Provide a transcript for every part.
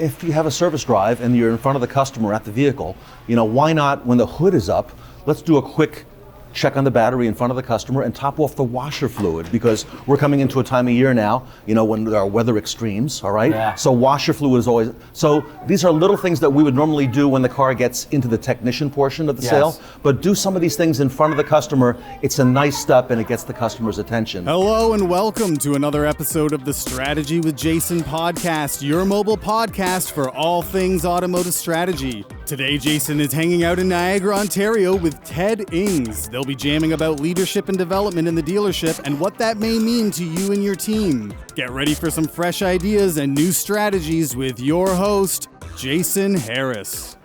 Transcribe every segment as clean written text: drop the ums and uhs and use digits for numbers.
if you have a service drive and you're in front of the customer at the vehicle, why not, when the hood is up, let's do a quick check on the battery in front of the customer and top off the washer fluid, because we're coming into a time of year now, when there are weather extremes, all right? Yeah. So washer fluid is always, so these are little things that we would normally do when the car gets into the technician portion of the sale, but do some of these things in front of the customer. It's a nice step and it gets the customer's attention. Hello and welcome to another episode of the Strategy with Jason podcast, your mobile podcast for all things automotive strategy. Today, Jason is hanging out in Niagara, Ontario with Ted Ings. They'll be jamming about leadership and development in the dealership and what that may mean to you and your team. Get ready for some fresh ideas and new strategies with your host, Jason Harris.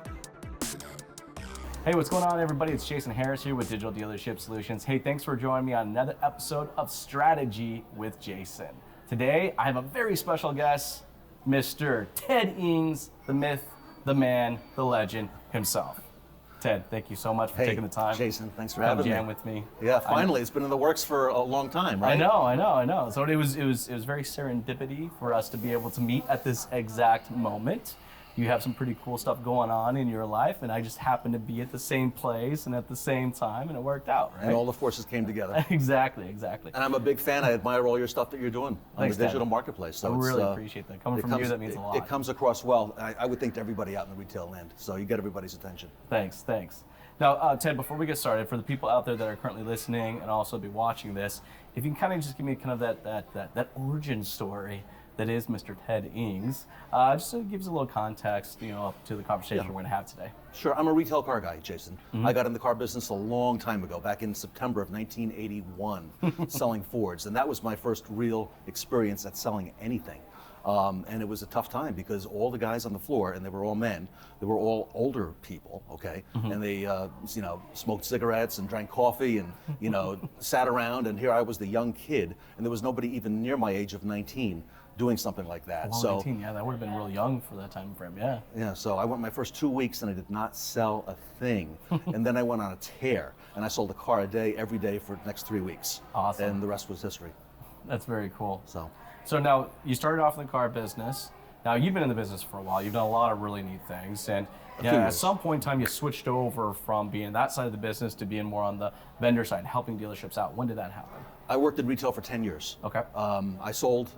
Hey, what's going on, everybody? It's Jason Harris here with Digital Dealership Solutions. Hey, thanks for joining me on another episode of Strategy with Jason. Today, I have a very special guest, Mr. Ted Ings, the myth, the man, the legend himself. Ted, thank you so much for taking the time. Jason, thanks for having me. Jam with me. Yeah, finally, it's been in the works for a long time, right? I know. So it was very serendipity for us to be able to meet at this exact moment. You have some pretty cool stuff going on in your life, and I just happened to be at the same place and at the same time, and it worked out, right? And all the forces came together. Exactly. And I'm a big fan. I admire all your stuff that you're doing on the digital marketplace. So I really appreciate that. Coming from you, that means a lot. It comes across well, I would think, to everybody out in the retail land. So you get everybody's attention. Thanks. Now, Ted, before we get started, for the people out there that are currently listening and also be watching this, if you can kind of just give me kind of that origin story that is Mr. Ted Ings, just so it gives a little context, to the conversation we're going to have today. Sure, I'm a retail car guy, Jason. I got in the car business a long time ago, back in September of 1981, selling Fords, and that was my first real experience at selling anything. And it was a tough time because all the guys on the floor, and they were all men, they were all older people, okay? And they, smoked cigarettes and drank coffee and, sat around, and here I was the young kid, and there was nobody even near my age of 19 doing something like that. Well, 19, yeah, that would have been real young for that time frame, yeah. Yeah, so I went my first 2 weeks and I did not sell a thing. And then I went on a tear, and I sold a car a day, every day for the next 3 weeks. Awesome. And the rest was history. That's very cool. So now, you started off in the car business. Now, you've been in the business for a while. You've done a lot of really neat things. And at some point in time, you switched over from being that side of the business to being more on the vendor side, helping dealerships out. When did that happen? I worked in retail for 10 years. Okay. I sold,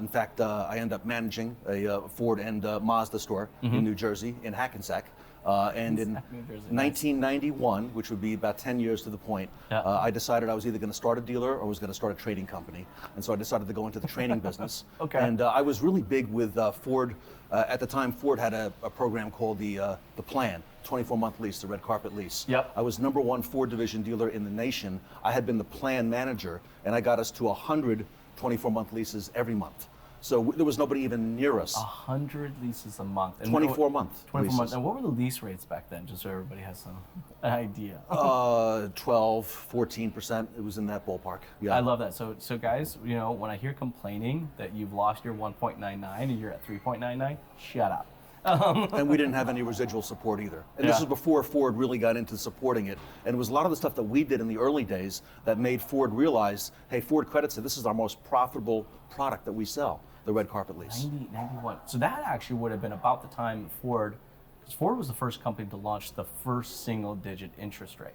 in fact, I ended up managing a Ford and Mazda store in New Jersey, in Hackensack. And in 1991, which would be about 10 years to the point, I decided I was either going to start a dealer or was going to start a trading company. And so I decided to go into the trading business. Okay. And I was really big with Ford. At the time, Ford had a program called the Plan, 24-month lease, the red carpet lease. Yep. I was #1 Ford division dealer in the nation. I had been the plan manager, and I got us to 100 24-month leases every month. So there was nobody even near us. 100 leases a month. And 24 months. 24 months. And what were the lease rates back then, just so everybody has an idea? 12, 14%. It was in that ballpark. Yeah. I love that. So guys, when I hear complaining that you've lost your 1.99 and you're at 3.99, shut up. And we didn't have any residual support either. And this was before Ford really got into supporting it. And it was a lot of the stuff that we did in the early days that made Ford realize, hey, Ford credits it, this is our most profitable product that we sell, the red carpet lease. 91. So that actually would have been about the time Ford, because Ford was the first company to launch the first single-digit interest rate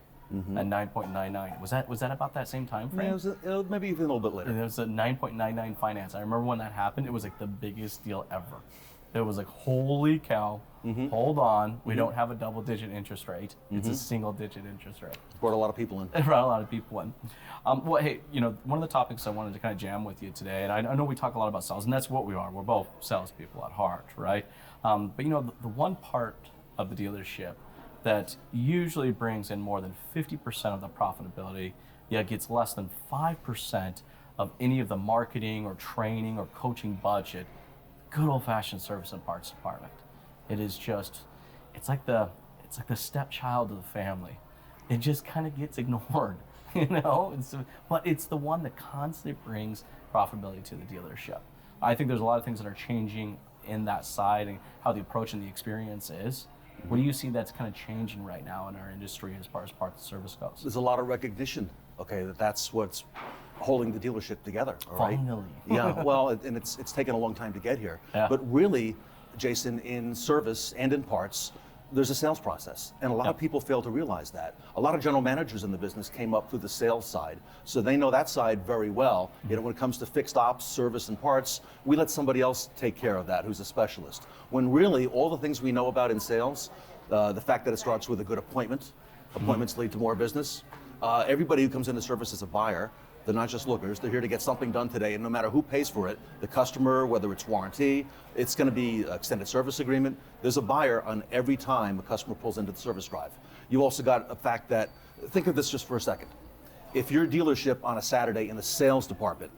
at 9.99. Was that about that same time frame? Yeah, it was maybe even a little bit later. And it was a 9.99 finance. I remember when that happened, it was like the biggest deal ever. It was like, holy cow, hold on, we don't have a double-digit interest rate. It's a single-digit interest rate. Brought a lot of people in. It brought a lot of people in. Well, hey, one of the topics I wanted to kind of jam with you today, and I know we talk a lot about sales, and that's what we are. We're both salespeople at heart, right? But the one part of the dealership that usually brings in more than 50% of the profitability, yet gets less than 5% of any of the marketing or training or coaching budget, good old-fashioned service and parts department. It is just, it's like the stepchild of the family. It just kind of gets ignored, but it's the one that constantly brings profitability to the dealership. I think there's a lot of things that are changing in that side and how the approach and the experience is. What do you see that's kind of changing right now in our industry as far as parts and service goes? There's a lot of recognition, that's what's holding the dealership together. All right? Finally. Yeah, well, and it's taken a long time to get here. Yeah. But really, Jason, in service and in parts, there's a sales process, and a lot of people fail to realize that. A lot of general managers in the business came up through the sales side, so they know that side very well. You know, when it comes to fixed ops, service, and parts, we let somebody else take care of that who's a specialist. When really, all the things we know about in sales, the fact that it starts with a good appointment, appointments lead to more business. Everybody who comes into service is a buyer. They're not just lookers. They're here to get something done today, and no matter who pays for it, the customer, whether it's warranty, it's going to be extended service agreement. There's a buyer on every time a customer pulls into the service drive. You also got a fact that, think of this just for a second. If your dealership on a Saturday in the sales department,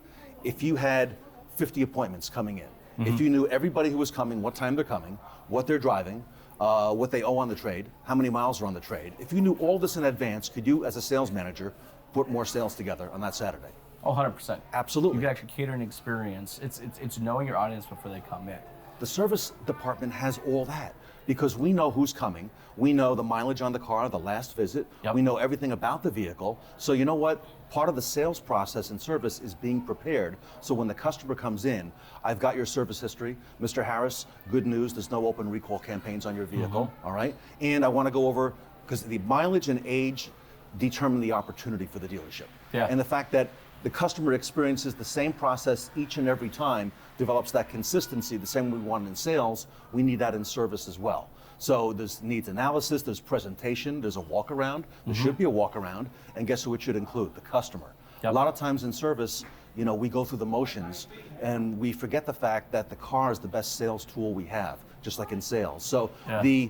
if you had 50 appointments coming in, if you knew everybody who was coming, what time they're coming, what they're driving, what they owe on the trade, how many miles are on the trade, if you knew all this in advance, could you, as a sales manager, put more sales together on that Saturday? Oh, 100%. Absolutely. You can actually cater an experience. It's knowing your audience before they come in. The service department has all that because we know who's coming. We know the mileage on the car, the last visit. Yep. We know everything about the vehicle. So you know what? Part of the sales process and service is being prepared. So when the customer comes in, I've got your service history. Mr. Harris, good news, there's no open recall campaigns on your vehicle, all right? And I want to go over, because the mileage and age determine the opportunity for the dealership. Yeah. And the fact that the customer experiences the same process each and every time, develops that consistency, the same we want in sales, we need that in service as well. So there's needs analysis, there's presentation, there's a walk around, there should be a walk around, and guess who it should include? The customer. Yep. A lot of times in service, you know, we go through the motions and we forget the fact that the car is the best sales tool we have, just like in sales. So the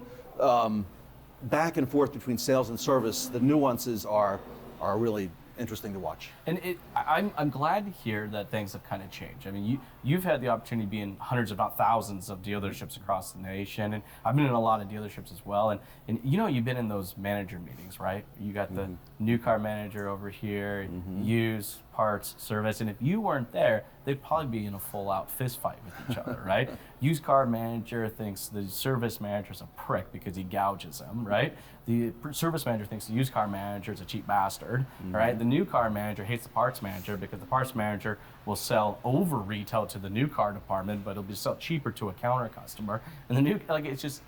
back and forth between sales and service, the nuances are really interesting to watch. And I'm glad to hear that things have kind of changed. I mean, you've had the opportunity to be in hundreds, if not thousands, of dealerships across the nation, and I've been in a lot of dealerships as well. And you know, you've been in those manager meetings, right? You got the new car manager over here, used parts, service, and if you weren't there, they'd probably be in a full-out fist fight with each other, right? Used car manager thinks the service manager's a prick because he gouges him, right? The service manager thinks the used car manager is a cheap bastard, right? The new car manager hates the parts manager because the parts manager will sell over retail to the new car department, but it'll be sell cheaper to a counter customer. And the new, like, it's just,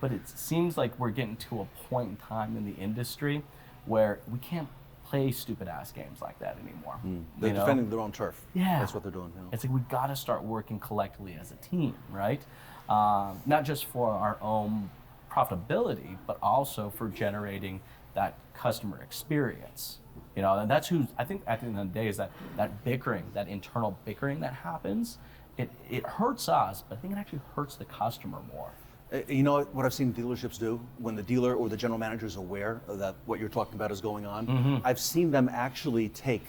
but it seems like we're getting to a point in time in the industry where we can't play stupid ass games like that anymore. They're defending their own turf. Yeah. That's what they're doing. You know? It's like we got to start working collectively as a team, right? Not just for our own profitability, but also for generating that customer experience. You know, and that's who I think at the end of the day is that bickering, that internal bickering that happens. It hurts us, but I think it actually hurts the customer more. You know what I've seen dealerships do when the dealer or the general manager is aware that what you're talking about is going on? I've seen them actually take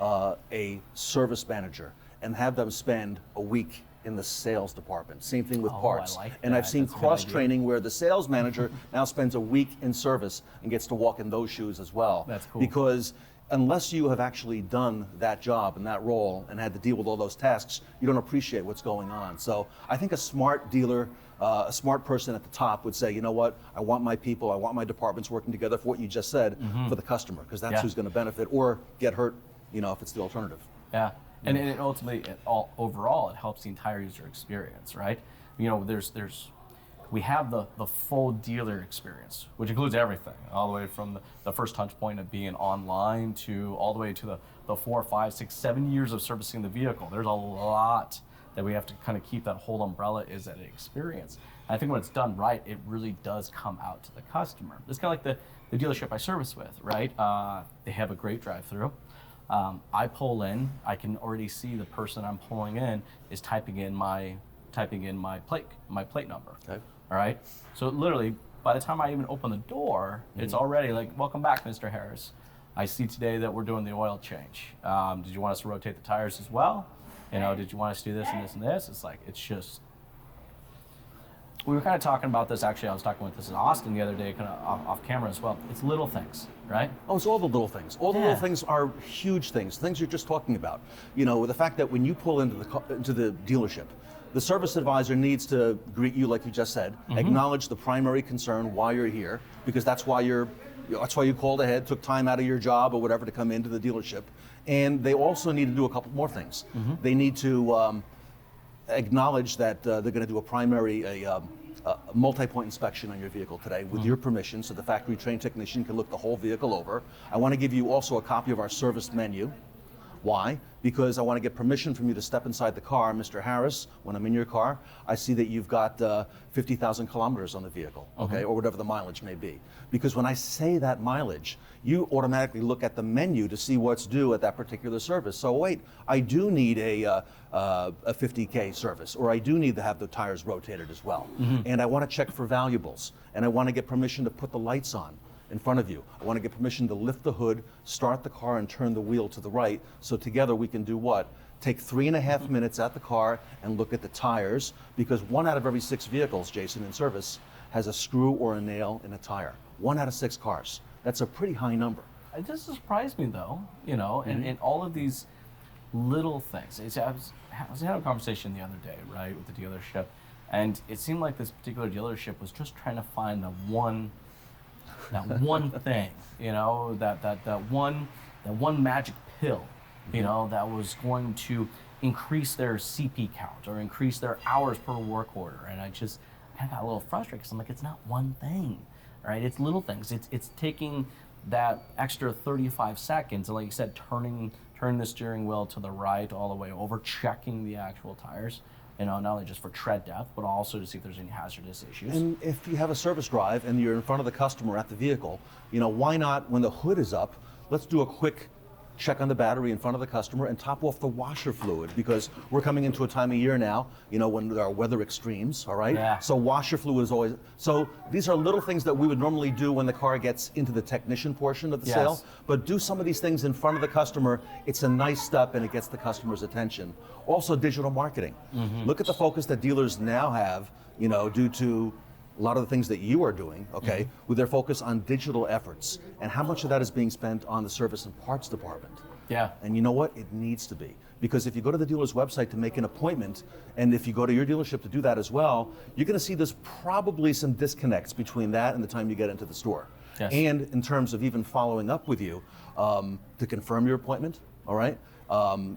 a service manager and have them spend a week in the sales department. Same thing with parts. I like and that. I've seen That's a good cross-training where the sales manager now spends a week in service and gets to walk in those shoes as well. That's cool. Because unless you have actually done that job and that role and had to deal with all those tasks, you don't appreciate what's going on. So I think a smart dealer, a smart person at the top would say, you know what, I want my people, I want my departments working together for what you just said, for the customer, because that's who's going to benefit or get hurt, you know, if it's the alternative. Yeah, and it ultimately, overall, it helps the entire user experience, right? You know, we have the full dealer experience, which includes everything, all the way from the first touch point of being online to all the way to the 4, 5, 6, 7 years of servicing the vehicle. There's a lot that we have to kind of keep that whole umbrella is that experience. And I think when it's done right, it really does come out to the customer. It's kind of like the dealership I service with, right? They have a great drive-through. I pull in, I can already see the person I'm pulling in is typing in my plate number. Okay. All right. So literally, by the time I even open the door, it's already like, welcome back, Mr. Harris. I see today that we're doing the oil change. Did you want us to rotate the tires as well? You know, did you want us to do this and this and this? It's like, it's just, we were kind of talking about this, actually, I was talking with this in Austin the other day, kind of off camera as well. It's little things, right? Oh, it's all the little things. All the little things are huge things you're just talking about. You know, the fact that when you pull into the dealership, the service advisor needs to greet you like you just said, acknowledge the primary concern, why you're here, because that's why you called ahead, took time out of your job or whatever to come into the dealership. And they also need to do a couple more things. They need to acknowledge that they're going to do a primary, a multi-point inspection on your vehicle today with your permission, so the factory trained technician can look the whole vehicle over. I want to give you also a copy of our service menu. Why? Because I want to get permission from you to step inside the car. Mr. Harris, when I'm in your car, I see that you've got 50,000 kilometers on the vehicle, okay, or whatever the mileage may be. Because when I say that mileage, you automatically look at the menu to see what's due at that particular service. So wait, I do need a 50K service, or I do need to have the tires rotated as well. And I want to check for valuables, and I want to get permission to put the lights on in front of you. I want to get permission to lift the hood, start the car, and turn the wheel to the right. So together we can do what? Take 3.5 minutes at the car and look at the tires, because 1 out of every 6 vehicles, Jason, in service has a screw or a nail in a tire. 1 out of 6 cars. That's a pretty high number. It does surprise me though, you know, and all of these little things. I was having a conversation the other day, right, with the dealership, and it seemed like this particular dealership was just trying to find that one thing, you know, that one magic pill, you know, that was going to increase their CP count or increase their hours per work order. And I got a little frustrated because I'm like, it's not one thing, right? It's little things. It's taking that extra 35 seconds and, like you said, turning the steering wheel to the right all the way over, checking the actual tires. You know, not only just for tread depth, but also to see if there's any hazardous issues. And if you have a service drive and you're in front of the customer at the vehicle, you know, why not, when the hood is up, let's do a quick check on the battery in front of the customer and top off the washer fluid, because we're coming into a time of year now, you know, when there are weather extremes, all right? Yeah. So washer fluid is always, so these are little things that we would normally do when the car gets into the technician portion of the sale, but do some of these things in front of the customer. It's a nice step and it gets the customer's attention. Also digital marketing. Look at the focus that dealers now have, you know, due to a lot of the things that you are doing, okay, with their focus on digital efforts, and how much of that is being spent on the service and parts department. Yeah. And you know what? It needs to be. Because if you go to the dealer's website to make an appointment, and if you go to your dealership to do that as well, you're going to see there's probably some disconnects between that and the time you get into the store. Yes. And in terms of even following up with you to confirm your appointment, all right?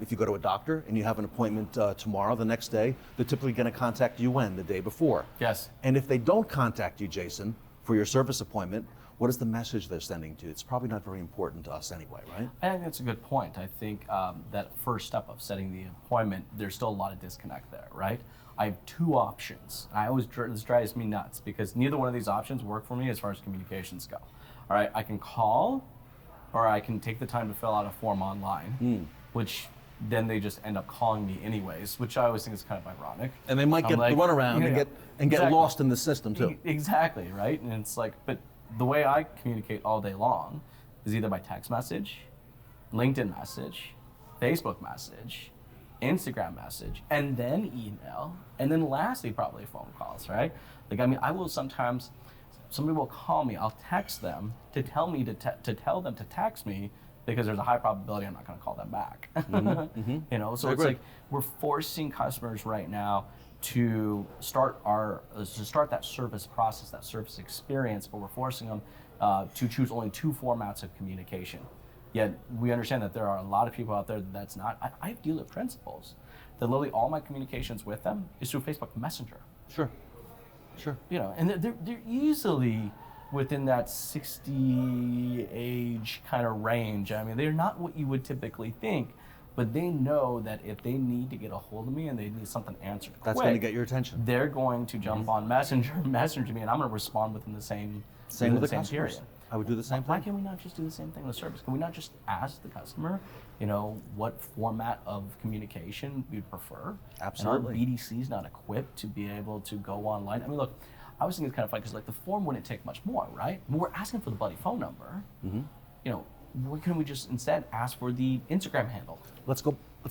If you go to a doctor and you have an appointment tomorrow, the next day, they're typically going to contact you when? The day before. Yes. And if they don't contact you, Jason, for your service appointment, what is the message they're sending to you? It's probably not very important to us anyway, right? I think that's a good point. I think that first step of setting the appointment, there's still a lot of disconnect there, right? I have 2 options. This drives me nuts because neither one of these options work for me as far as communications go. All right, I can call, or I can take the time to fill out a form online, which then they just end up calling me anyways, which I always think is kind of ironic. And they might get the runaround and get lost in the system too. Exactly, right? And it's like, but the way I communicate all day long is either by text message, LinkedIn message, Facebook message, Instagram message, and then email, and then lastly probably phone calls, right? Like, I mean, I will sometimes, somebody will call me, I'll text them to tell me to tell them to text me, because there's a high probability I'm not going to call them back. You know, so it's like we're forcing customers right now to start that service process, that service experience, but we're forcing them to choose only 2 formats of communication. Yet we understand that there are a lot of people out there that's not. I have dealer principals that literally all my communications with them is through Facebook Messenger. Sure. You know, and they're easily within that 60 age kind of range. I mean, they're not what you would typically think, but they know that if they need to get a hold of me and they need something answered quick, that's going to get your attention. They're going to jump on Messenger, message me, and I'm going to respond within the same with the same customers. period. I would do the same Why thing. can we not just do the same thing with service? Can we not just ask the customer, you know, what format of communication we'd prefer? Absolutely. And our BDC's not equipped to be able to go online. I mean, look, I was thinking it's kind of funny because like the form wouldn't take much more, right? I mean, we're asking for the bloody phone number. You know, why couldn't we just instead ask for the Instagram handle? Let's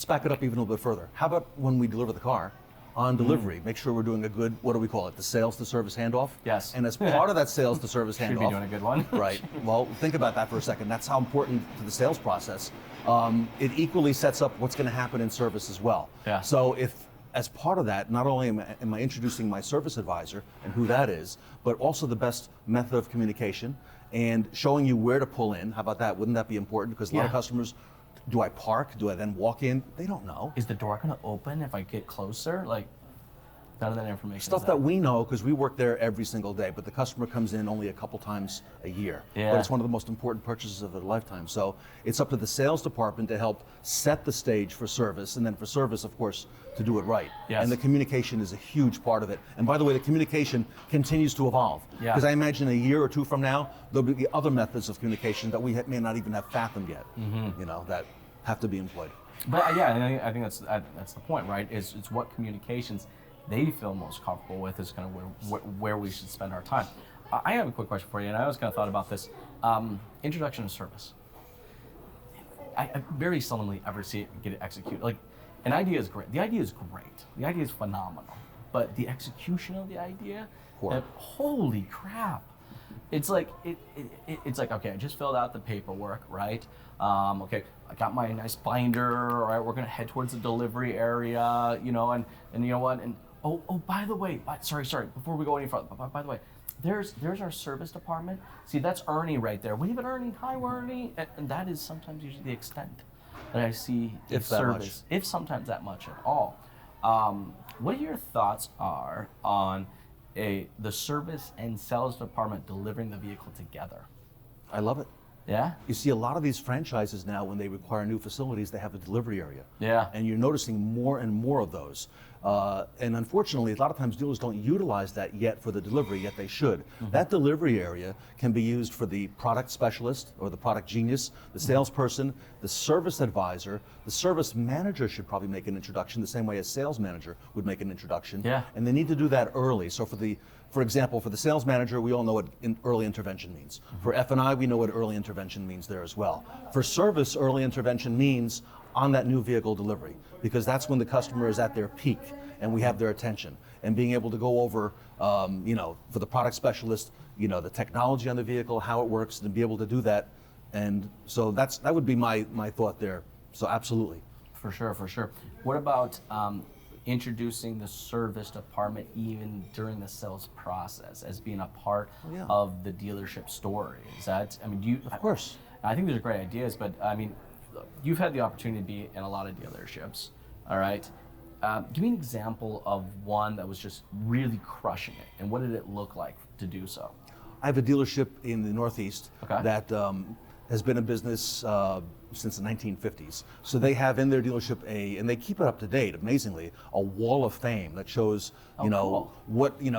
back it up even a little bit further. How about when we deliver the car, on delivery, make sure we're doing a good, what do we call it, the sales to service handoff? Yes. And as part of that sales to service handoff, Should be doing a good one. Right. Well, think about that for a second. That's how important to the sales process. It equally sets up what's going to happen in service as well. Yeah. So if, as part of that, not only am I introducing my service advisor and who that is, but also the best method of communication and showing you where to pull in. How about that? Wouldn't that be important? Because a lot of customers Do I park? Do I then walk in? They don't know. Is the door going to open if I get closer? Like, none of that information. Stuff that we know because we work there every single day, but the customer comes in only a couple times a year. Yeah. But it's one of the most important purchases of their lifetime. So it's up to the sales department to help set the stage for service, and then for service, of course, to do it right. Yes. And the communication is a huge part of it. And by the way, the communication continues to evolve. Yeah. Because I imagine a year or two from now, there'll be other methods of communication that we may not even have fathomed yet, that have to be employed. But yeah, I think that's the point, right? It's what communications they feel most comfortable with is kind of where we should spend our time. I have a quick question for you, and I always kind of thought about this. Introduction of service. I very seldomly ever see it get executed. Like, an idea is great. The idea is great. The idea is phenomenal. But the execution of the idea, holy crap. It's like, it's like, okay, I just filled out the paperwork, right? Okay, I got my nice binder, all right, we're gonna head towards the delivery area, and you know what, and oh, by the way, sorry, before we go any further, by the way, there's our service department. See, that's Ernie right there. We have an Ernie, hi Ernie, and that is sometimes usually the extent that I see If that service, much. if sometimes that much at all. What your thoughts are on the service and sales department delivering the vehicle together? I love it. Yeah? You see a lot of these franchises now, when they require new facilities, they have a delivery area. Yeah. And you're noticing more and more of those. And unfortunately, a lot of times dealers don't utilize that yet for the delivery, yet they should. That delivery area can be used for the product specialist or the product genius, the salesperson, the service advisor. The service manager should probably make an introduction the same way a sales manager would make an introduction. Yeah. And they need to do that early. So for example, for the sales manager, we all know what early intervention means. For F&I, we know what early intervention means there as well. For service, early intervention means on that new vehicle delivery, because that's when the customer is at their peak and we have their attention. And being able to go over, for the product specialist, the technology on the vehicle, how it works, and be able to do that. And so that would be my thought there. So absolutely. For sure. What about introducing the service department even during the sales process as being a part of the dealership story? Is that, Of course. I think these are great ideas, but you've had the opportunity to be in a lot of dealerships, all right? Give me an example of one that was just really crushing it, and what did it look like to do so? I have a dealership in the Northeast Okay. that has been in business since the 1950s. So they have in their dealership and they keep it up to date, amazingly, a wall of fame that shows, cool.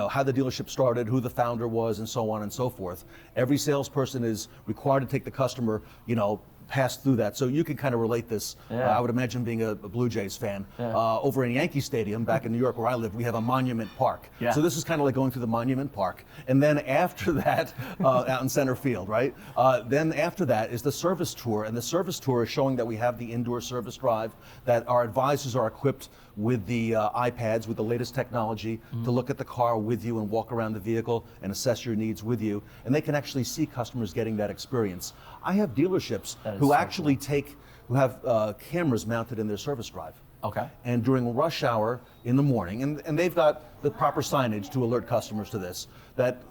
how the dealership started, who the founder was, and so on and so forth. Every salesperson is required to take the customer, pass through that. So you can kind of relate this. Yeah. I would imagine being a Blue Jays fan. Yeah. Over in Yankee Stadium, back in New York where I live, we have a Monument Park. Yeah. So this is kind of like going through the Monument Park. And then after that, out in center field, right? Then after that is the service tour. And the service tour is showing that we have the indoor service drive, that our advisors are equipped with the iPads, with the latest technology, to look at the car with you and walk around the vehicle and assess your needs with you. And they can actually see customers getting that experience. I have dealerships who actually who have cameras mounted in their service drive. Okay. And during rush hour in the morning, and they've got the proper signage to alert customers to this, that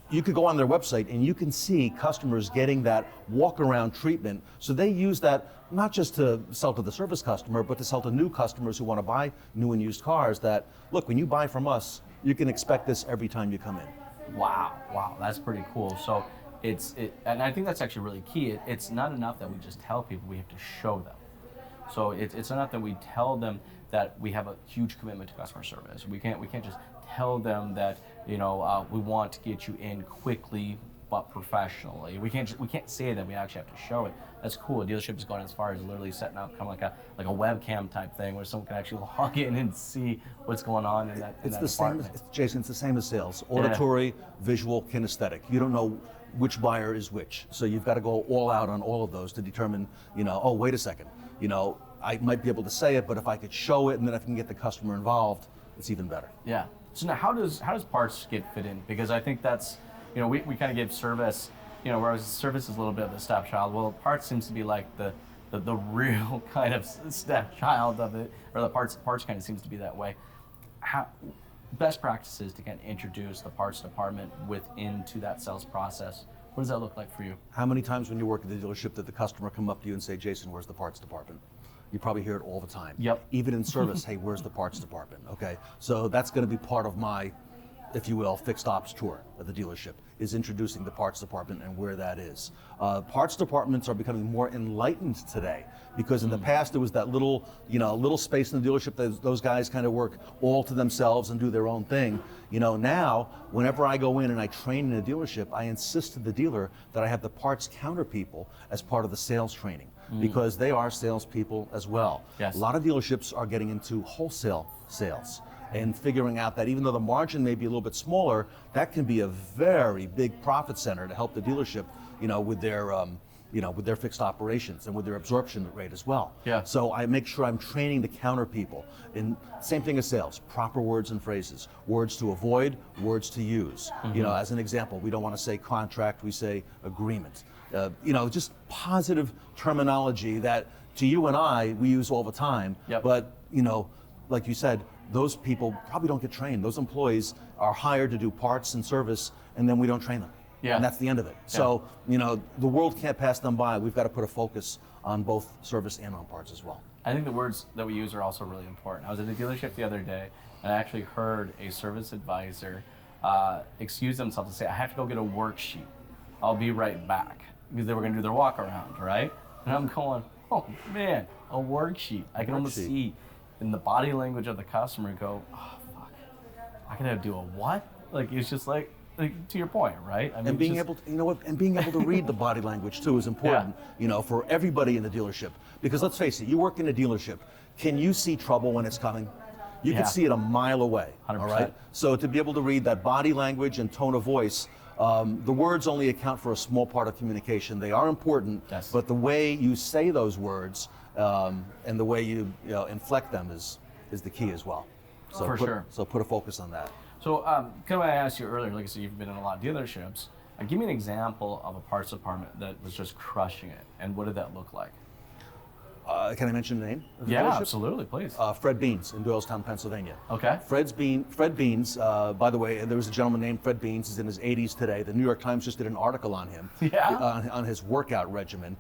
you could go on their website and you can see customers getting that walk-around treatment. So they use that not just to sell to the service customer, but to sell to new customers who want to buy new and used cars, that, look, when you buy from us, you can expect this every time you come in. Wow, that's pretty cool. So and I think that's actually really key. It's not enough that we just tell people, we have to show them. So it's enough that we tell them that we have a huge commitment to customer service. We can't just tell them that we want to get you in quickly but professionally. We can't say that. We actually have to show it. That's cool. A dealership has gone as far as literally setting up kind of like a webcam type thing where someone can actually log in and see what's going on in that department. Jason, it's the same as sales. Auditory, visual, kinesthetic. You don't know which buyer is which. So you've got to go all out on all of those to determine, oh, wait a second. I might be able to say it, but if I could show it and then I can get the customer involved, it's even better. Yeah. So now how does parts get fit in? Because I think that's, we kind of give service, whereas service is a little bit of the stepchild. Well, parts seems to be like the real kind of stepchild of it, or the parts kind of seems to be that way. Best practices to kind of introduce the parts department into that sales process What does that look like for you? How many times when you work at the dealership did the customer come up to you and say, Jason, where's the parts department? You probably hear it all the time. Yep. Even in service, hey, where's the parts department? Okay, so that's going to be part of my, if you will, fixed ops tour of the dealership, is introducing the parts department and where that is. Parts departments are becoming more enlightened today, because in the past there was that little space in the dealership that those guys kind of work all to themselves and do their own thing. Now, whenever I go in and I train in a dealership, I insist to the dealer that I have the parts counter people as part of the sales training, because they are salespeople as well. Yes. A lot of dealerships are getting into wholesale sales and figuring out that even though the margin may be a little bit smaller, that can be a very big profit center to help the dealership, with their fixed operations and with their absorption rate as well. Yeah. So I make sure I'm training the counter people. And same thing as sales, proper words and phrases, words to avoid, words to use. As an example, we don't want to say contract, we say agreement. Just positive terminology that to you and I, we use all the time. Yep. But, like you said, those people probably don't get trained. Those employees are hired to do parts and service, and then we don't train them. Yeah. And that's the end of it. So, the world can't pass them by. We've got to put a focus on both service and on parts as well. I think the words that we use are also really important. I was at a dealership the other day, and I actually heard a service advisor excuse themselves and say, I have to go get a worksheet. I'll be right back. Because they were going to do their walk around, right? And I'm going, oh man, a worksheet. I can almost see in the body language of the customer go, oh fuck, I gotta do a what? Like, it's just like to your point, right? I mean, And being able to read the body language too is important, for everybody in the dealership. Because let's face it, you work in a dealership, can you see trouble when it's coming? You can see it a mile away, 100%. all right? So to be able to read that body language and tone of voice, the words only account for a small part of communication. They are important, Yes. but the way you say those words and the way you inflect them is the key as well. So For sure. So put a focus on that. So, kind of what I asked you earlier, like I said, you've been in a lot of dealerships. Give me an example of a parts department that was just crushing it, and what did that look like? Can I mention the name of the Yeah, dealership? absolutely, please. Fred Beans in Doylestown, Pennsylvania. Okay. Fred Beans, by the way, there was a gentleman named Fred Beans. He's in his 80s today. The New York Times just did an article on him, on his workout regimen.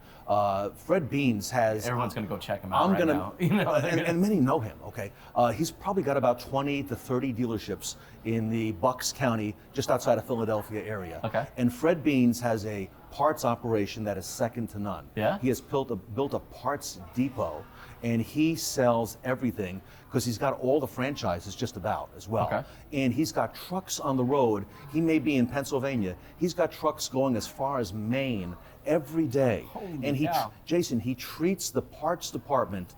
Fred Beans has... Everyone's going to go check him out now. And many know him, okay? He's probably got about 20 to 30 dealerships in the Bucks County, just outside of Philadelphia area. Okay. And Fred Beans has a parts operation that is second to none. Yeah? He has built a parts depot, and he sells everything because he's got all the franchises just about as well. Okay. And he's got trucks on the road. He may be in Pennsylvania. He's got trucks going as far as Maine every day. Holy and cow. Jason, he treats the parts department,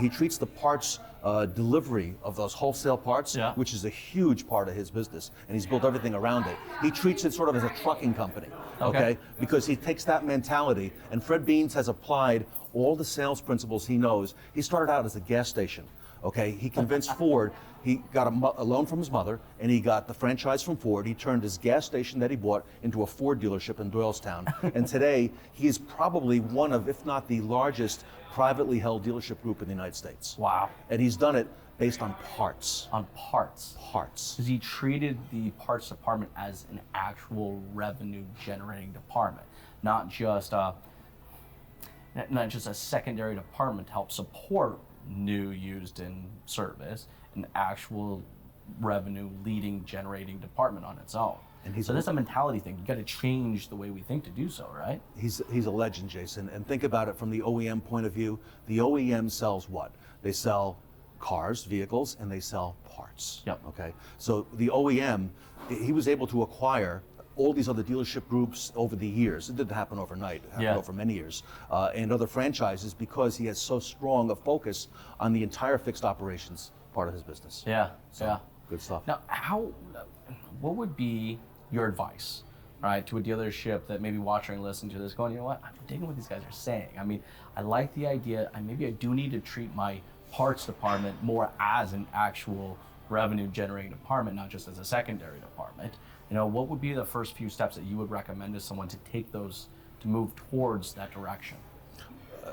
he treats the parts delivery of those wholesale parts, which is a huge part of his business, and he's built everything around it. He treats it sort of as a trucking company, okay? Because he takes that mentality, and Fred Beans has applied all the sales principles he knows. He started out as a gas station, okay? He convinced Ford. He got a loan from his mother, and he got the franchise from Ford. He turned his gas station that he bought into a Ford dealership in Doylestown. And today, he is probably one of, if not the largest, privately held dealership group in the United States. Wow. And he's done it based on parts. On parts. Parts. Because he treated the parts department as an actual revenue generating department, not just a secondary department to help support new, used, and service, an actual revenue leading generating department on its own. And so that's a mentality thing. You got to change the way we think to do so, right? He's a legend, Jason. And think about it from the OEM point of view. The OEM sells what? They sell cars, vehicles, and they sell parts. Yep. Okay. So the OEM, he was able to acquire all these other dealership groups over the years. It didn't happen overnight. It happened over many years. And other franchises, because he has so strong a focus on the entire fixed operations part of his business. Yeah. So, good stuff. Now, what would be your advice, right, to a dealership that may be watching or listening to this going, you know what, I'm digging what these guys are saying. I mean, I like the idea, and maybe I do need to treat my parts department more as an actual revenue generating department, not just as a secondary department. What would be the first few steps that you would recommend to someone to take those, to move towards that direction?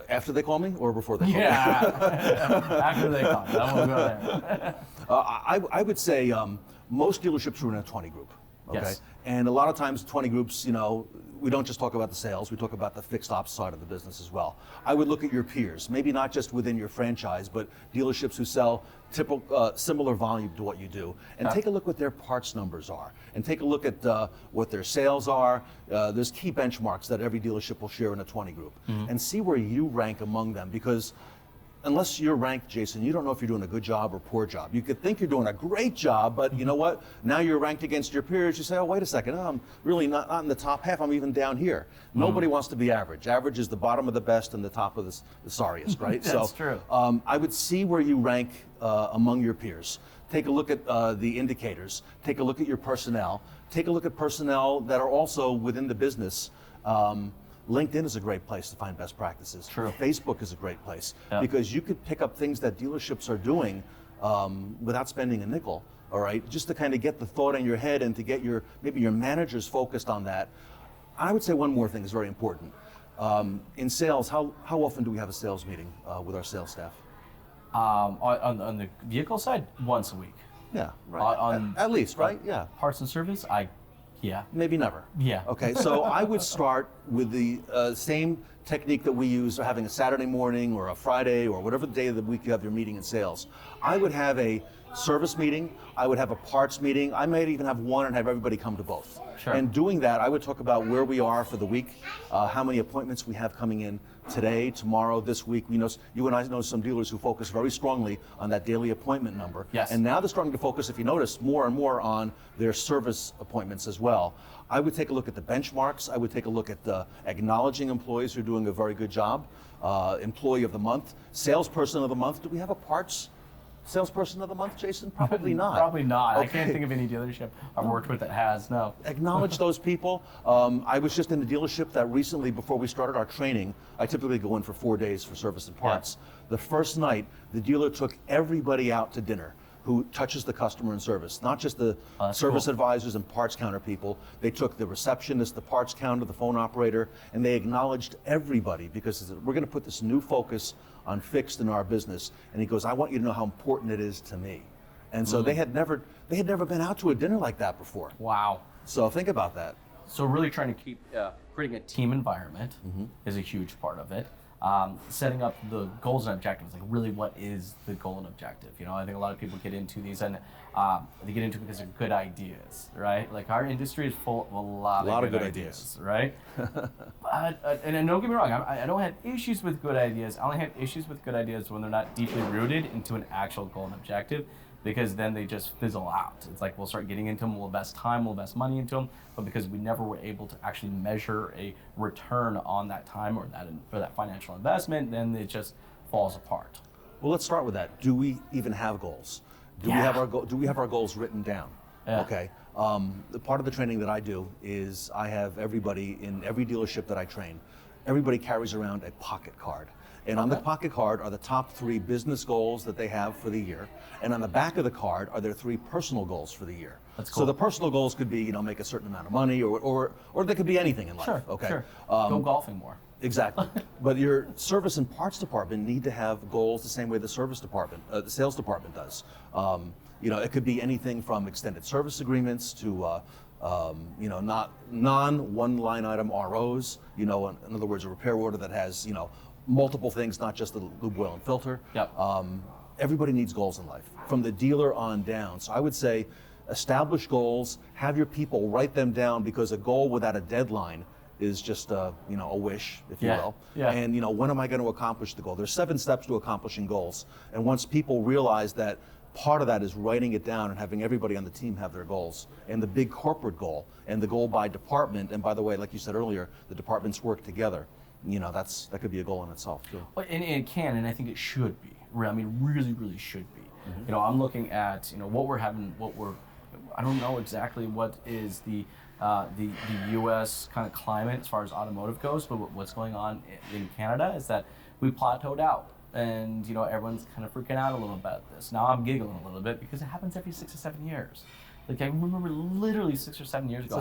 After they call me or before they call me? After they call me. I won't go there. I would say most dealerships are in a 20 group. Okay. Yes. And a lot of times 20 groups, we don't just talk about the sales, we talk about the fixed ops side of the business as well. I would look at your peers, maybe not just within your franchise, but dealerships who sell similar volume to what you do, and take a look what their parts numbers are, and take a look at what their sales are. There's key benchmarks that every dealership will share in a 20 group, and see where you rank among them, because unless you're ranked, Jason, you don't know if you're doing a good job or poor job. You could think you're doing a great job, but you know what? Now you're ranked against your peers. You say, oh, wait a second. I'm really not in the top half. I'm even down here. Nobody wants to be average. Average is the bottom of the best and the top of the sorriest, right? That's true. I would see where you rank among your peers. Take a look at the indicators. Take a look at your personnel. Take a look at personnel that are also within the business. LinkedIn is a great place to find best practices. True. Facebook is a great place because you could pick up things that dealerships are doing without spending a nickel. All right, just to kind of get the thought in your head and to get maybe your managers focused on that. I would say one more thing is very important. In sales, how often do we have a sales meeting with our sales staff? On the vehicle side, once a week. Yeah, right. At least, right? Yeah. Parts and service, yeah. Maybe never. Yeah. Okay, so I would start with the same technique that we use, having a Saturday morning or a Friday or whatever day of the week you have your meeting in sales. I would have a service meeting, I would have a parts meeting, I might even have one and have everybody come to both. Sure. And doing that, I would talk about where we are for the week, how many appointments we have coming in today, tomorrow, this week. You and I know some dealers who focus very strongly on that daily appointment number. Yes. And now they're starting to focus, if you notice, more and more on their service appointments as well. I would take a look at the benchmarks. I would take a look at acknowledging employees who are doing a very good job. Employee of the month, salesperson of the month. Do we have a parts salesperson of the month, Jason? Probably not. Probably not. Okay. I can't think of any dealership I've worked with that has, no. Acknowledge those people. I was just in a dealership that recently, before we started our training, I typically go in for 4 days for service and parts. The first night, the dealer took everybody out to dinner who touches the customer in service, not just the service advisors and parts counter people. They took the receptionist, the parts counter, the phone operator, and they acknowledged everybody, because we're going to put this new focus on fixed in our business. And he goes, I want you to know how important it is to me. And so they had never been out to a dinner like that before. Wow. So think about that. So really trying to keep creating a team environment is a huge part of it. Setting up the goals and objectives, like really what is the goal and objective? I think a lot of people get into these and they get into it because they're good ideas, right? Like our industry is full of a lot of good ideas, right? And don't get me wrong, I don't have issues with good ideas. I only have issues with good ideas when they're not deeply rooted into an actual goal and objective, because then they just fizzle out. It's like we'll start getting into them, we'll invest time, we'll invest money into them, but because we never were able to actually measure a return on that time or that financial investment, then it just falls apart. Well, let's start with that. Do we even have goals? Do we have our goals written down? Yeah. Okay. The part of the training that I do is I have everybody in every dealership that I train. Everybody carries around a pocket card. And on the pocket card are the top 3 business goals that they have for the year. And on the back of the card are their 3 personal goals for the year. That's cool. So the personal goals could be, make a certain amount of money, or they could be anything in life. Sure, okay. Sure. Go golfing more. Exactly. But your service and parts department need to have goals the same way the the sales department does. It could be anything from extended service agreements to not non-one line item ROs. In other words, a repair order that has multiple things, not just the lube, oil, and filter. Yep. Everybody needs goals in life, from the dealer on down. So I would say, establish goals, have your people write them down, because a goal without a deadline is just a wish, if you will. Yeah. And when am I going to accomplish the goal? There's 7 steps to accomplishing goals. And once people realize that, part of that is writing it down and having everybody on the team have their goals, and the big corporate goal, and the goal by department. And by the way, like you said earlier, the departments work together. that could be a goal in itself too. Well, and it can, and I think it should be. I mean, really, really should be. Mm-hmm. I'm looking at what we're having, I don't know exactly what is the U.S. kind of climate as far as automotive goes, but what's going on in Canada is that we plateaued out, and everyone's kind of freaking out a little about this. Now I'm giggling a little bit because it happens every 6 or 7 years. Like I remember literally 6 or 7 years ago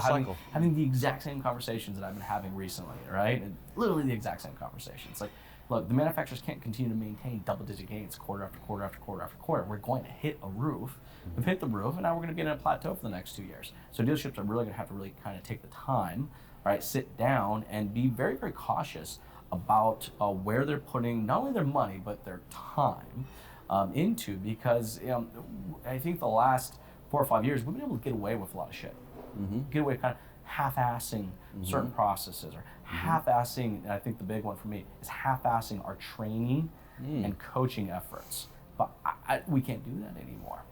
having the exact same conversations that I've been having recently, right? And literally the exact same conversations. Like look, the manufacturers can't continue to maintain double-digit gains quarter after quarter after quarter after quarter. We're going to hit a roof. We've hit the roof, and now we're going to get in a plateau for the next 2 years. So dealerships are really going to have to really kind of take the time, right, sit down and be very, very cautious about where they're putting not only their money but their time into, because I think the last 4 or 5 years we've been able to get away with a lot of shit. Get away with kind of half-assing certain processes, or half-assing, and I think the big one for me is half-assing our training and coaching efforts. But we can't do that anymore.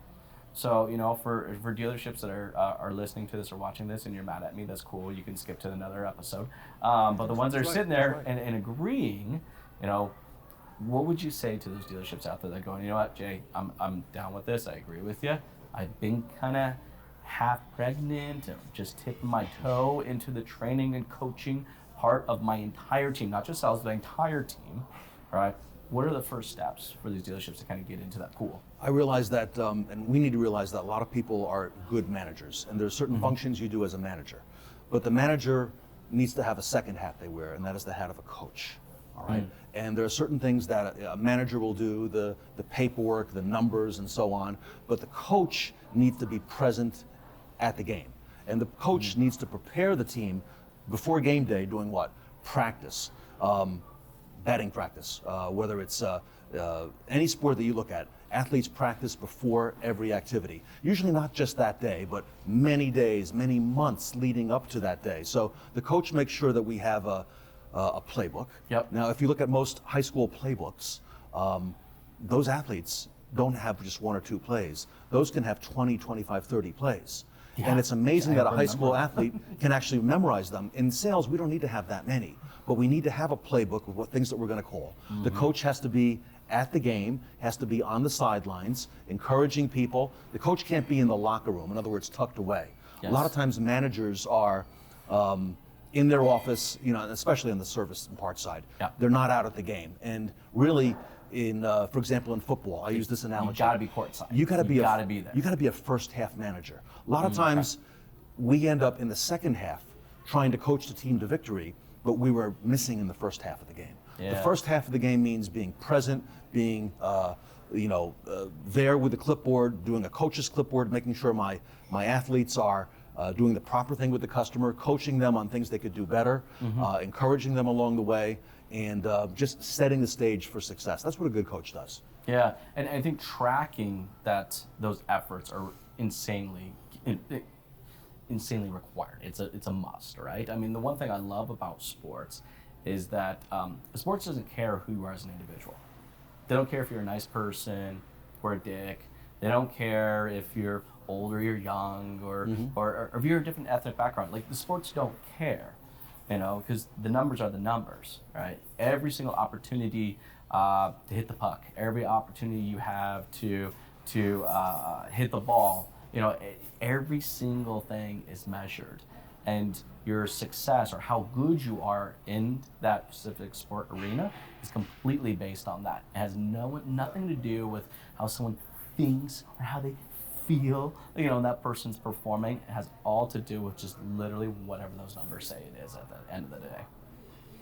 So, for dealerships that are listening to this or watching this and you're mad at me, that's cool. You can skip to another episode. But the ones that are sitting there and agreeing, what would you say to those dealerships out there that are going, you know what, Jay, I'm down with this. I agree with you. I've been kind of half pregnant, or just tipping my toe into the training and coaching part of my entire team, not just sales, but the entire team, all right? What are the first steps for these dealerships to kind of get into that pool? I realize that, and we need to realize that a lot of people are good managers, and there's certain functions you do as a manager. But the manager needs to have a second hat they wear, and that is the hat of a coach, all right? And there are certain things that a manager will do, the paperwork, the numbers, and so on, but the coach needs to be present at the game. And the coach needs to prepare the team before game day doing what? Practice. Batting practice, whether it's any sport that you look at, athletes practice before every activity. Usually not just that day, but many days, many months leading up to that day. So the coach makes sure that we have a playbook. Yep. Now, if you look at most high school playbooks, those athletes don't have just 1 or 2 plays. Those can have 20, 25, 30 plays. Yeah. And it's amazing that a high school athlete can actually memorize them. In sales, we don't need to have that many, but we need to have a playbook of what things that we're going to call. The coach has to be at the game, has to be on the sidelines, encouraging people. The coach can't be in the locker room, in other words, tucked away. Yes. A lot of times managers are in their office, especially on the service and parts side. Yeah. They're not out at the game. And really, for example, in football, I use this analogy. You got to be courtside. You got to be there. You got to be a first half manager. A lot of times, we end up in the second half trying to coach the team to victory, but we were missing in the first half of the game. Yeah. The first half of the game means being present, being there with the clipboard, doing a coach's clipboard, making sure my athletes are doing the proper thing with the customer, coaching them on things they could do better, encouraging them along the way, and just setting the stage for success. That's what a good coach does. Yeah, and I think tracking those efforts are insanely required. It's a must, right? I mean, the one thing I love about sports is that sports doesn't care who you are as an individual. They don't care if you're a nice person or a dick. They don't care if you're old or you're young, or if you're a different ethnic background. Like, the sports don't care, because the numbers are the numbers, right? Every single opportunity to hit the puck, every opportunity you have to hit the ball, every single thing is measured, and your success or how good you are in that specific sport arena is completely based on that. It has nothing to do with how someone thinks or how they feel, that person's performing. It has all to do with just literally whatever those numbers say it is at the end of the day.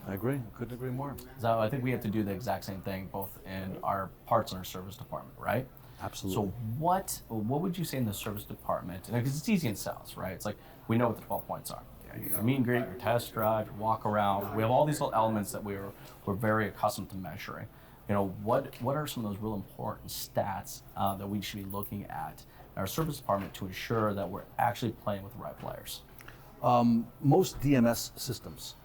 I agree. Couldn't agree more. So I think we have to do the exact same thing both in our parts and our service department, right? Absolutely. So what would you say in the service department? Because it's easy in sales, right? It's like, we know what the 12 points are. Your meet and greet, your test drive, your walk around. We have all these little elements that we're very accustomed to measuring. What are some of those real important stats that we should be looking at in our service department to ensure that we're actually playing with the right players? Most DMS systems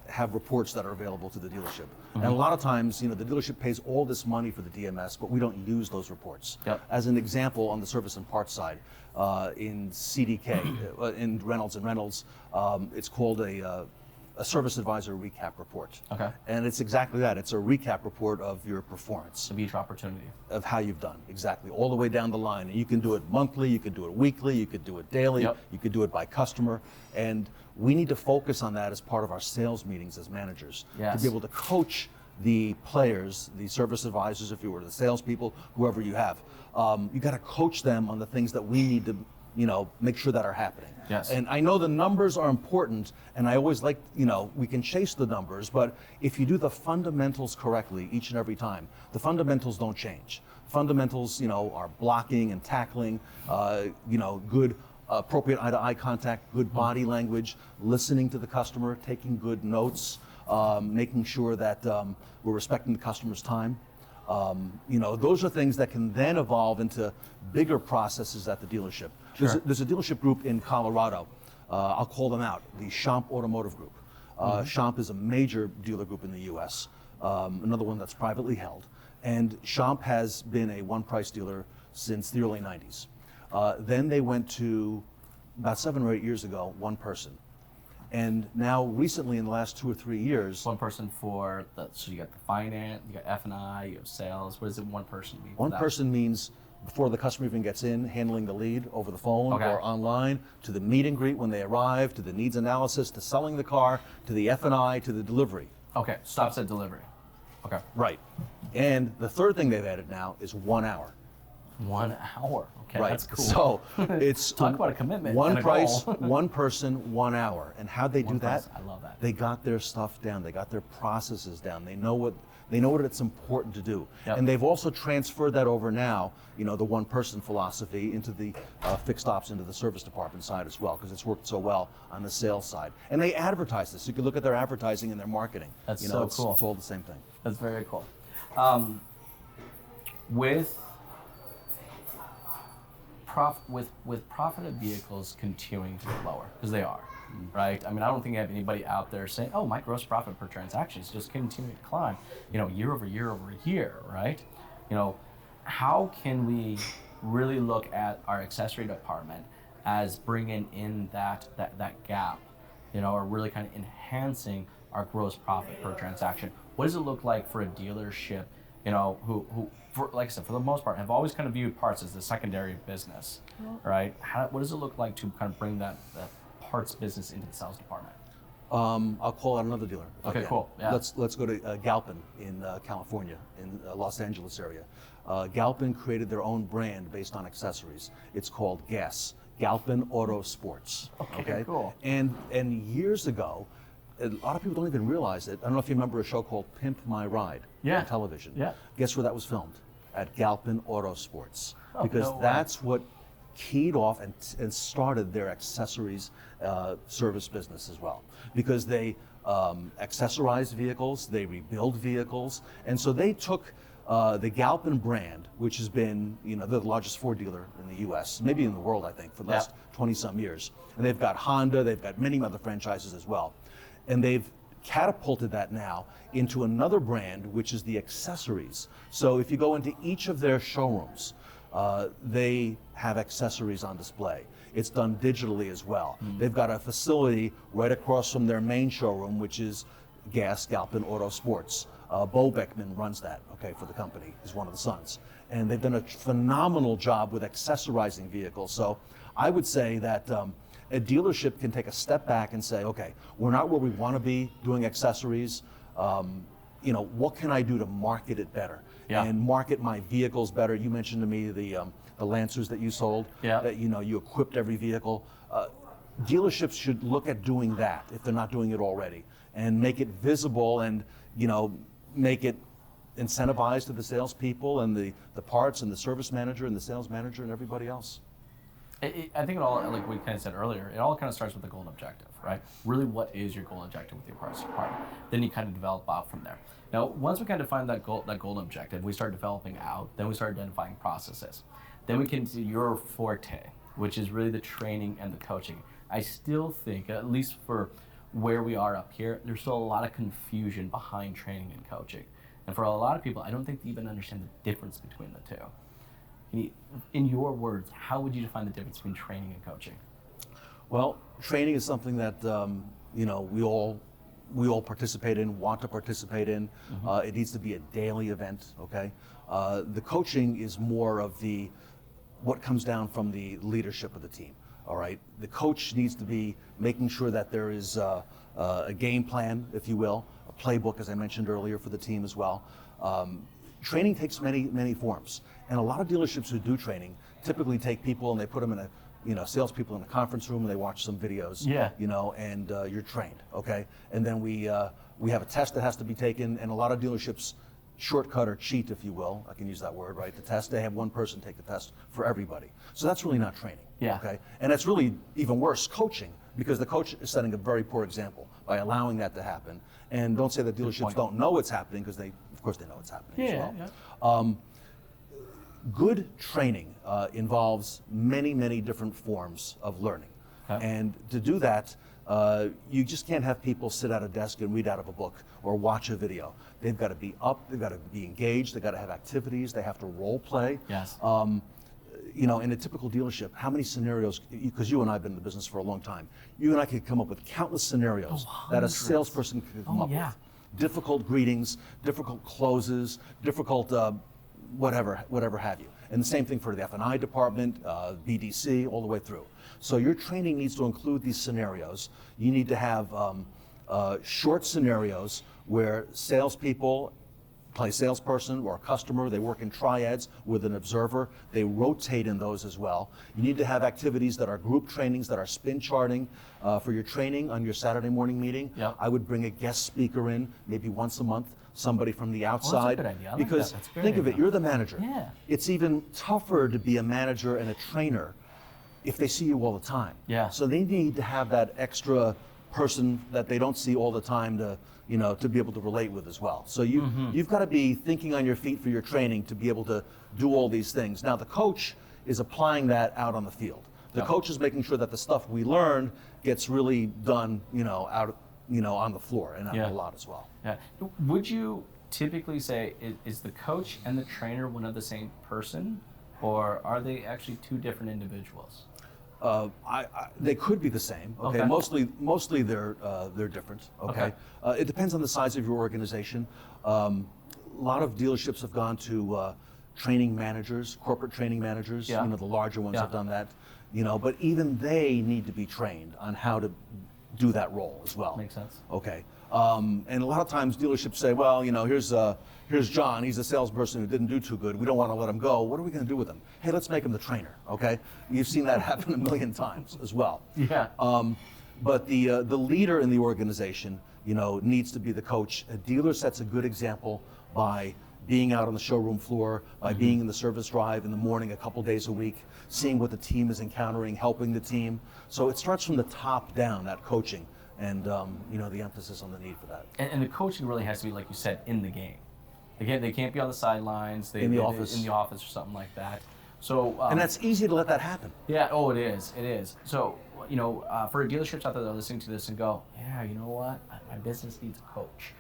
have reports that are available to the dealership. And a lot of times, the dealership pays all this money for the DMS, but we don't use those reports. Yep. As an example, on the service and parts side, in CDK, in Reynolds, it's called a service advisor recap report. Okay. And it's exactly that. It's a recap report of your performance. Of each opportunity. Of how you've done, exactly, all the way down the line. And you can do it monthly, you could do it weekly, you could do it daily, Yep. you could do it by customer. And we need to focus on that as part of our sales meetings as managers. Yes. To be able to coach the players, the service advisors, if you were the salespeople, whoever you have. You got to coach them on the things that we need to make sure that are happening. Yes. And I know the numbers are important, and I always like, we can chase the numbers, but if you do the fundamentals correctly each and every time, the fundamentals don't change. Fundamentals, are blocking and tackling, good appropriate eye-to-eye contact, good body language, listening to the customer, taking good notes, making sure that we're respecting the customer's time. Those are things that can then evolve into bigger processes at the dealership. Sure. There's a dealership group in Colorado. I'll call them out, the Schomp Automotive Group. Schomp is a major dealer group in the U.S., another one that's privately held. And Schomp has been a one-price dealer since the early 90s. Then they went to, about 7 or 8 years ago, one person. And now recently in the last 2 or 3 years, One person for so you got the finance, you got F&I, you have sales. What does it one person mean? one person means before the customer even gets in, handling the lead over the phone Okay. or online, to the meet and greet when they arrive, to the needs analysis, to selling the car, to the F&I, to the delivery. Okay, stops at delivery. Okay. Right. And the third thing they've added now is 1 hour. 1 hour. Okay, Right. that's cool. So it's Talk about a commitment. one and a price, goal. one person, 1 hour. And how'd they do One that? price. I love that. They got their stuff down. They got their processes down. They know what it's important to do. Yep. And they've also transferred that over now, the one person philosophy into the fixed ops, into the service department side as well, because it's worked so well on the sales side. And they advertise this. You can look at their advertising and their marketing. That's it's, cool. It's all the same thing. That's very cool. With profited vehicles continuing to get lower, because they are, right? I mean, I don't think I have anybody out there saying, "Oh, my gross profit per transaction is just continuing to climb," year over year over year, right? How can we really look at our accessory department as bringing in that gap, or really kind of enhancing our gross profit per transaction? What does it look like for a dealership, who like I said, for the most part, have always kind of viewed parts as the secondary business, right? What does it look like to kind of bring that parts business into the sales department? I'll call out another dealer. Okay, again. cool. Yeah. Let's go to Galpin in California, in Los Angeles area. Galpin created their own brand based on accessories. It's called GAS, Galpin Auto Sports. Okay, cool. And years ago, a lot of people don't even realize it. I don't know if you remember a show called Pimp My Ride on television. Yeah. Guess where that was filmed? At Galpin Auto Sports. Oh, Because no way. that's what keyed off and started their accessories service business as well. Because they accessorize vehicles, they rebuild vehicles, and so they took the Galpin brand, which has been, they're the largest Ford dealer in the U.S., maybe in the world, I think, for the last 20-some years. And they've got Honda, they've got many other franchises as well. And they've catapulted that now into another brand, which is the accessories. So if you go into each of their showrooms, they have accessories on display. It's done digitally as well. They've got a facility right across from their main showroom, which is GAS, Galpin Auto Sports. Bo Beckman runs that, for the company. He's one of the sons. And they've done a phenomenal job with accessorizing vehicles. So I would say that a dealership can take a step back and say, okay, we're not where we want to be doing accessories. What can I do to market it better and market my vehicles better? You mentioned to me the Lancers that you sold, that you equipped every vehicle. Dealerships should look at doing that if they're not doing it already, and make it visible and make it incentivized to the salespeople and the parts and the service manager and the sales manager and everybody else. I think it all, like we kind of said earlier, it all kind of starts with the goal and objective, right? Really, what is your goal and objective with your parts department? Then you kind of develop out from there. Now, once we kind of find that goal and objective, we start developing out, then we start identifying processes. Then we can do your forte, which is really the training and the coaching. I still think, at least for where we are up here, there's still a lot of confusion behind training and coaching. And for a lot of people, I don't think they even understand the difference between the two. In your words, how would you define the difference between training and coaching? Well, training is something that we all participate in, want to participate in. It needs to be a daily event. Okay, the coaching is more of what comes down from the leadership of the team. All right, the coach needs to be making sure that there is a game plan, if you will, a playbook, as I mentioned earlier, for the team as well. Training takes many forms, and a lot of dealerships who do training typically take people and they put them in a salespeople in a conference room and they watch some videos, Yeah. and you're trained, okay? And then we have a test that has to be taken, and a lot of dealerships shortcut or cheat, if you will. I can use that word, right? The test, they have one person take the test for everybody. So that's really not training, Yeah. okay? And that's really even worse, coaching, because the coach is setting a very poor example by allowing that to happen. And don't say that dealerships don't know what's happening, because of course they know what's happening as well. Yeah. Good training involves many, many different forms of learning. Okay. And to do that, you just can't have people sit at a desk and read out of a book or watch a video. They've got to be up, they've got to be engaged, they've got to have activities, they have to role play. Yes. In a typical dealership, how many scenarios, because you and I have been in the business for a long time, you and I could come up with countless scenarios that a hundreds. salesperson could come up yeah. with. Difficult greetings, difficult closes, difficult whatever have you. And the same thing for the F&I department, BDC, all the way through. So your training needs to include these scenarios. You need to have short scenarios where salespeople play salesperson or customer, they work in triads with an observer, they rotate in those as well. You need to have activities that are group trainings, that are spin charting for your training on your Saturday morning meeting. Yep. I would bring a guest speaker in, maybe once a month, somebody from the outside. good idea. I like because that. That's a great think of it, idea. you're the manager. Yeah. It's even tougher to be a manager and a trainer if they see you all the time. Yeah. So they need to have that extra person that they don't see all the time to be able to relate with as well. So you've got to be thinking on your feet for your training to be able to do all these things. Now the coach is applying that out on the field. The coach is making sure that the stuff we learn gets really done, out, on the floor and out a lot as well. Yeah. Would you typically say is the coach and the trainer one of the same person, or are they actually two different individuals? They could be the same. Okay, Okay. mostly they're different. Okay, it depends on the size of your organization. A lot of dealerships have gone to training managers, corporate training managers. Yeah. The larger ones Yeah. have done that. But even they need to be trained on how to do that role as well. Makes sense. Okay. And a lot of times dealerships say, well, here's John, he's a salesperson who didn't do too good. We don't want to let him go. What are we going to do with him? Hey, let's make him the trainer, okay? You've seen that happen a million times as well. Yeah. But the leader in the organization, needs to be the coach. A dealer sets a good example by being out on the showroom floor, by being in the service drive in the morning a couple days a week, seeing what the team is encountering, helping the team. So it starts from the top down, that coaching. And the emphasis on the need for that. And the coaching really has to be, like you said, in the game. They can't be on the sidelines. In the office. In the office or something like that. So. And that's easy to let that happen. Yeah. Oh, it is. It is. So, for dealerships out there that are listening to this and go, yeah, you know what? My business needs a coach.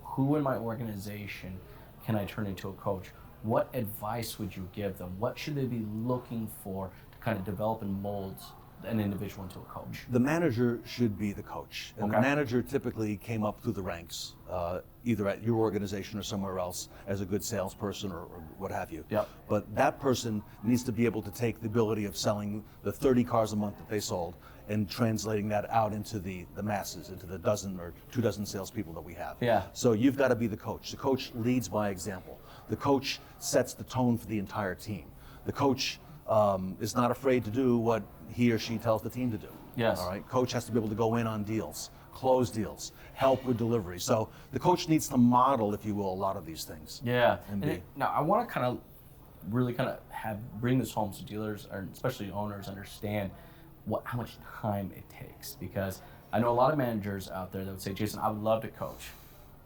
Who in my organization can I turn into a coach? What advice would you give them? What should they be looking for to kind of develop and mold an individual into a coach? The manager should be the coach. And the manager typically came up through the ranks, either at your organization or somewhere else as a good salesperson or what have you. Yep. But that person needs to be able to take the ability of selling the 30 cars a month that they sold and translating that out into the masses, into the dozen or 2 dozen salespeople that we have. Yeah. So you've got to be the coach. The coach leads by example. The coach sets the tone for the entire team. The coach is not afraid to do what he or she tells the team to do. Yes. All right. Coach has to be able to go in on deals, close deals, help with delivery. So the coach needs to model, if you will, a lot of these things. Yeah. And Now I want to really bring this home so dealers, or especially owners, understand how much time it takes. Because I know a lot of managers out there that would say, Jason, I would love to coach,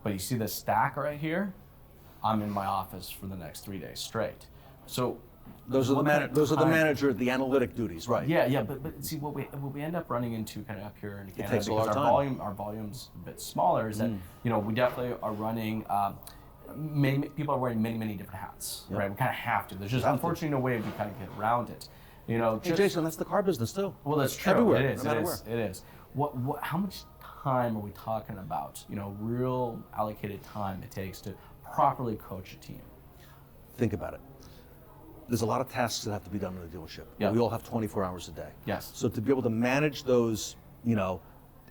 but you see this stack right here, I'm in my office for the next 3 days straight. So those are the manager, the analytic duties, right? Yeah, but see what we end up running into kind of up here in Canada, takes a because lot of time. our volume's a bit smaller, is that we definitely are running. Many people are wearing many different hats, right? We kind of have to. There's just unfortunately no way we kind of get around it. Hey, Jason, that's the car business too. Well, that's true. Everywhere, It is. no matter It is. What? How much time are we talking about? Real allocated time it takes to properly coach a team. Think about it. There's a lot of tasks that have to be done in the dealership. Yeah. We all have 24 hours a day. Yes. So to be able to manage those,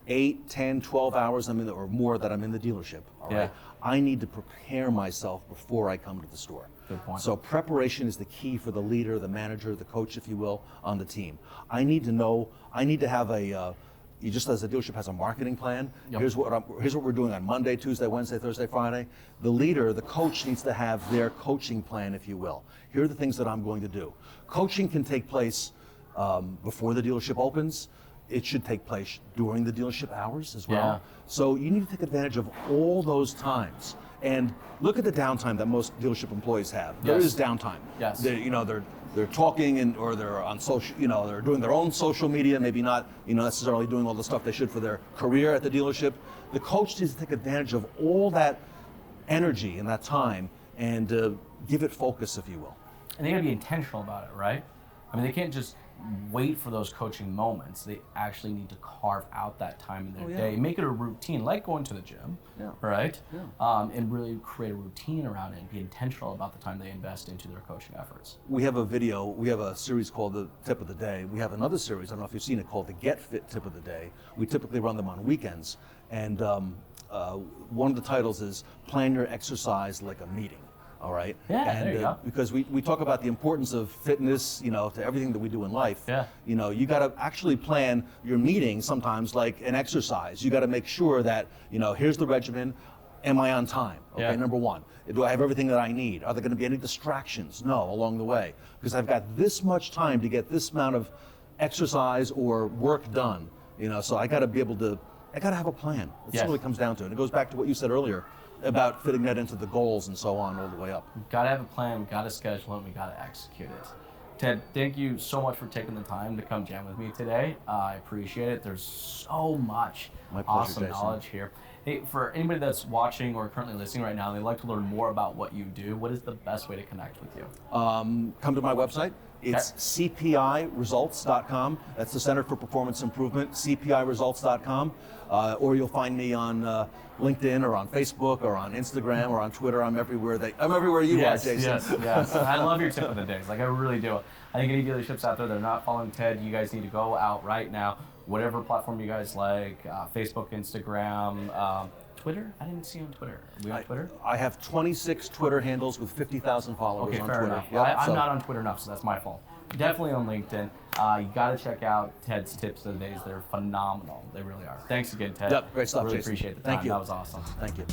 8, 10, 12 hours or more that I'm in the dealership, all right, I need to prepare myself before I come to the store. Good point. So preparation is the key for the leader, the manager, the coach, if you will, on the team. I need to have just as the dealership has a marketing plan, here's what we're doing on Monday, Tuesday, Wednesday, Thursday, Friday. The leader, the coach, needs to have their coaching plan, if you will. Here are the things that I'm going to do. Coaching can take place before the dealership opens. It should take place during the dealership hours as well. Yeah. So you need to take advantage of all those times. And look at the downtime that most dealership employees have. There Yes. is downtime. Yes. They're talking or they're on social, they're doing their own social media, maybe not, necessarily doing all the stuff they should for their career at the dealership. The coach needs to take advantage of all that energy and that time and give it focus, if you will. And they gotta be intentional about it, right? I mean, they can't just wait for those coaching moments. They actually need to carve out that time in their day, make it a routine, like going to the gym, right? Yeah. And really create a routine around it and be intentional about the time they invest into their coaching efforts. We have a series called the Tip of the Day. We have another series, I don't know if you've seen it, called the Get Fit Tip of the Day. We typically run them on weekends. And one of the titles is Plan Your Exercise Like a Meeting. All right. Yeah, and, there you go. Because we talk about the importance of fitness, to everything that we do in life. Yeah. You got to actually plan your meeting sometimes like an exercise. You got to make sure that, here's the regimen. Am I on time? Okay, Yeah. number one. Do I have everything that I need? Are there going to be any distractions? No, along the way. Because I've got this much time to get this amount of exercise or work done. So I got to have a plan. That's Yes. what it comes down to. And it goes back to what you said earlier about fitting that into the goals and so on all the way up. We've got to have a plan, we've got to schedule it, we got to execute it. Ted, thank you so much for taking the time to come jam with me today. I appreciate it. There's so much My pleasure, awesome Jason. knowledge here. Hey, for anybody that's watching or currently listening right now, and they'd like to learn more about what you do, what is the best way to connect with you? Come to my website. It's cpiresults.com. That's the Center for Performance Improvement, cpiresults.com. Or you'll find me on LinkedIn or on Facebook or on Instagram or on Twitter. I'm everywhere. I'm everywhere you are, Jason. Yes. I love your tip of the days. I really do. I think any dealerships out there that are not following Ted, you guys need to go out right now, whatever platform you guys like, Facebook, Instagram, Twitter? I didn't see you on Twitter. Are we on Twitter? I have 26 Twitter handles with 50,000 followers Okay, on fair Twitter. enough. Yep, I'm not on Twitter enough, so that's my fault. Definitely on LinkedIn. You got to check out Ted's tips of the days. They're phenomenal. They really are. Thanks again, Ted. Yep, great stuff, Really Jason. appreciate the time. Thank you. That was awesome. Thank you.